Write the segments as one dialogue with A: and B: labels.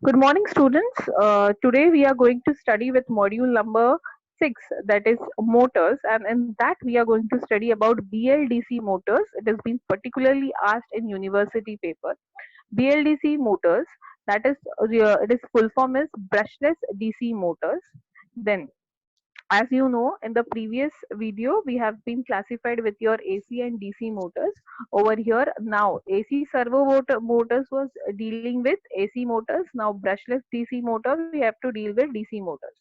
A: Good morning, students. Today we are going to study with module number 6, that is motors, and in that we are going to study about BLDC motors. It has been particularly asked in university paper. BLDC motors, that is, it is full form is brushless DC motors. Then, as you know, in the previous video, we have been classified with your AC and DC motors. Over here, now AC servo motors was dealing with AC motors. Now, brushless DC motor, we have to deal with DC motors.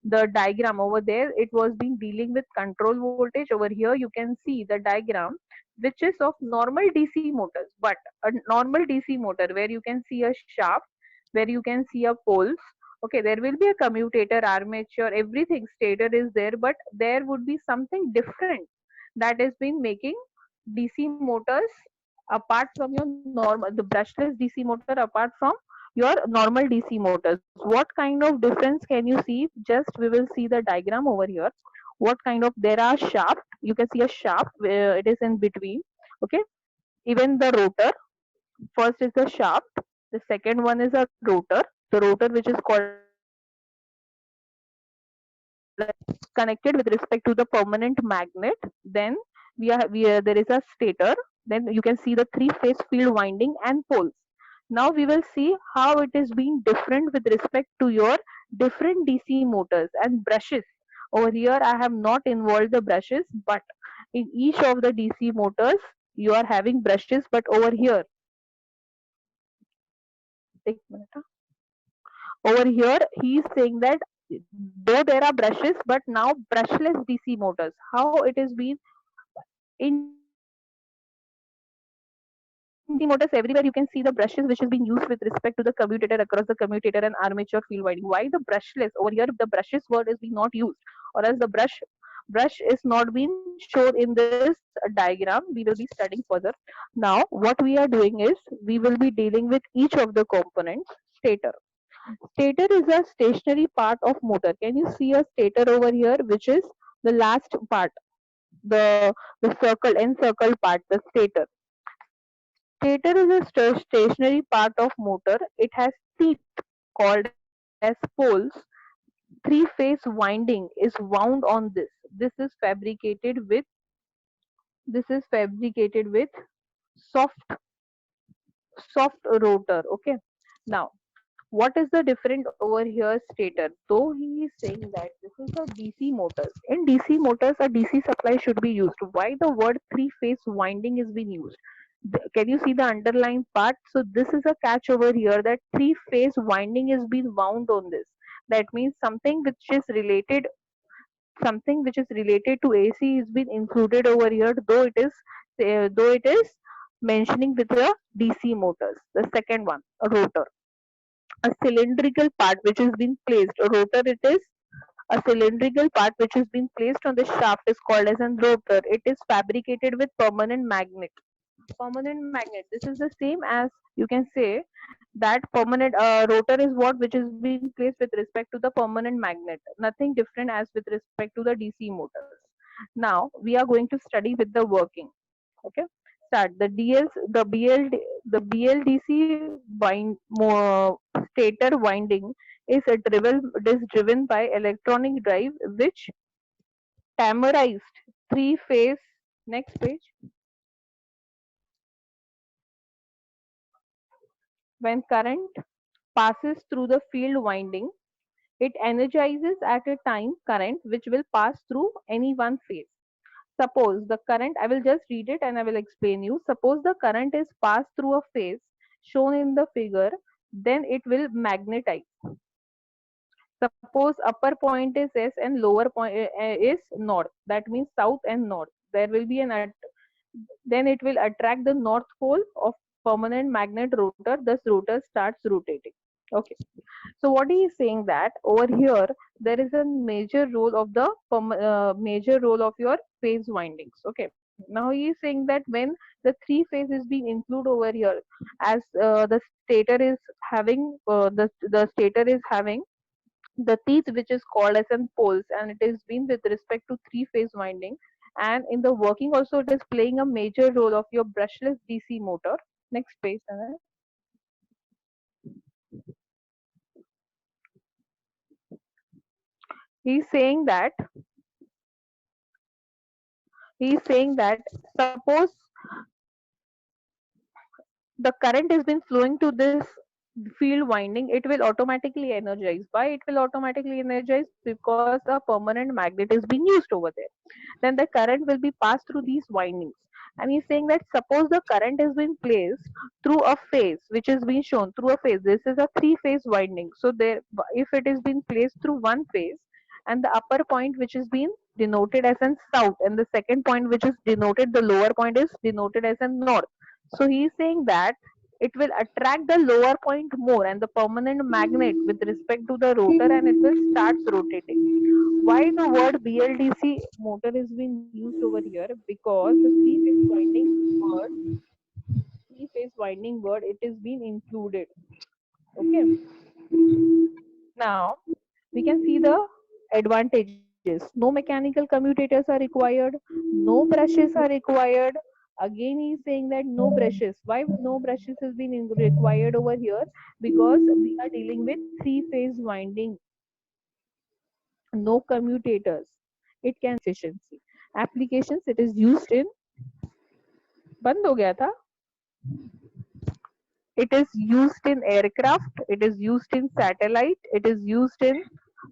A: The diagram over there, it was being dealing with control voltage. Over here, you can see the diagram, which is of normal DC motors, but a normal DC motor where you can see a shaft, where you can see a poles. Okay, there will be a commutator, armature, everything, stator is there, but there would be something different that has been making DC motors apart from your normal, the brushless DC motor apart from your normal DC motors. What kind of difference can you see? Just we will see the diagram over here. What kind of, there are shaft, you can see a shaft where it is in between. Okay, even the rotor, first is the shaft, the second one is a rotor, the rotor which is called as connected with respect to the permanent magnet. Then there is a stator. Then you can see the three-phase field winding and poles. Now we will see how it is being different with respect to your different DC motors and brushes. Over here, I have not involved the brushes, but in each of the DC motors, you are having brushes. But over here, एक minute, over here, he is saying that though there are brushes, but now brushless DC motors. How it is being in DC motors, everywhere you can see the brushes which is being used with respect to the commutator across the commutator and armature field winding. Why the brushless? Over here, the brushes word is being not used, or else the brush is not being shown in this diagram. We will be studying further. Now, what we are doing is we will be dealing with each of the components. Stator. Stator is a stationary part of motor. Can you see a stator over here, which is the last part, the circle, encircled part, the stator. Stator is a stationary part of motor. It has teeth called as poles. Three-phase winding is wound on this. This is fabricated with soft soft rotor. Okay. Now, what is the difference over here? Stator, though he is saying that this is a DC motors, in DC motors a DC supply should be used. Why the word three phase winding is being used? Can you see the underlying part? So this is a catch over here, that three phase winding is being wound on this. That means something which is related to AC is being included over here, though it is mentioning with the DC motors. The second one, a rotor, a cylindrical part which has been placed. A rotor, it is a cylindrical part which has been placed on the shaft, is called as a rotor. It is fabricated with permanent magnet. Permanent magnet. This is the same as, you can say that permanent rotor is what which is being placed with respect to the permanent magnet. Nothing different as with respect to the DC motors. Now we are going to study with the working. Okay, start the BLDC stator winding is driven by electronic drive which tamarized three phase. Next page. When current passes through the field winding, it energizes at a time current which will pass through any one phase. Suppose the current, I will just read it and I will explain you. Suppose the current is passed through a phase shown in the figure, then it will magnetize. Suppose upper point is S and lower point is north. That means south and north. There will be then it will attract the north pole of permanent magnet rotor. Thus rotor starts rotating. Okay. So what he is saying that over here there is a major role of the major role of your phase windings. Okay. Now he is saying that when the three phase is being included over here, as the stator is having the stator is having the teeth which is called as an poles, and it is been with respect to three phase winding, and in the working also it is playing a major role of your brushless DC motor. Next page. he's saying that suppose the current has been flowing to this field winding, it will automatically energize. Why it will automatically energize? Because a permanent magnet is being used over there. Then the current will be passed through these windings. And he's saying that suppose the current is being placed through a phase, which is being shown through a phase. This is a three-phase winding. So there, if it is being placed through one phase, and the upper point which is being denoted as an south, and the second point which is denoted, the lower point is denoted as a north. So he is saying that it will attract the lower point more and the permanent magnet with respect to the rotor, and it will start rotating. Why the word BLDC motor is being used over here? Because the three phase winding word, it is being included. Okay. Now we can see the advantages. No mechanical commutators are required, no brushes are required. Again, he is saying that no brushes. Why no brushes has been required over here? Because we are dealing with three phase winding, no commutators. It can efficiency. Applications, it is used in बंद हो गया था. It is used in aircraft, it is used in satellite, it is used in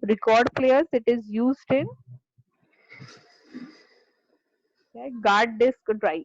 A: record players, it is used in guard disk drive.